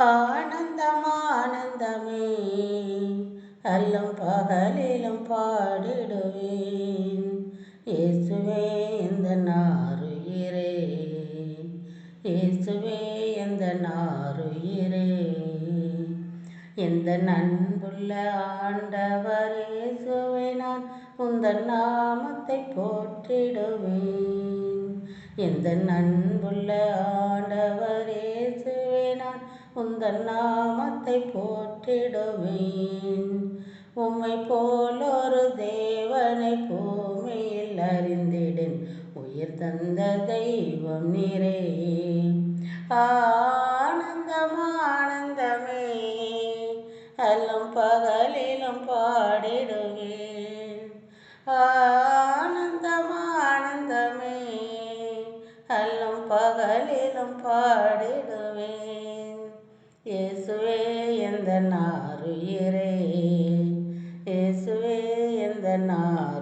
ஆனந்தம் ஆனந்தமே அல்லும் பகலிலும் பாடிடுவேன். இயேசுவே எந்த நாருயிரே, இயேசுவே எந்த நாருயிரே, எந்த அன்புள்ள ஆண்டவர் இயேசுவே, நான் உந்தன் நாமத்தை போற்றிடுவேன். எந்த அன்புள்ள ஆண்டவர் இயேசுவே, நான் உந்தன் நாமத்தை போற்றிடுவேன். உம்மை போலொரு தேவனை பூமியில் அறிந்திடேன், உயிர் தந்த தெய்வம் நீரே. ஆனந்தம் ஆனந்தமே அல்லும் பகலிலும் பாடிடுவேன். ஆனந்தம் ஆனந்தமே அல்லும் பகலிலும் பாடிடுவேன். இயேசுவே எந்த நாருயிரே, இயேசுவே எந்த நாருயிரே.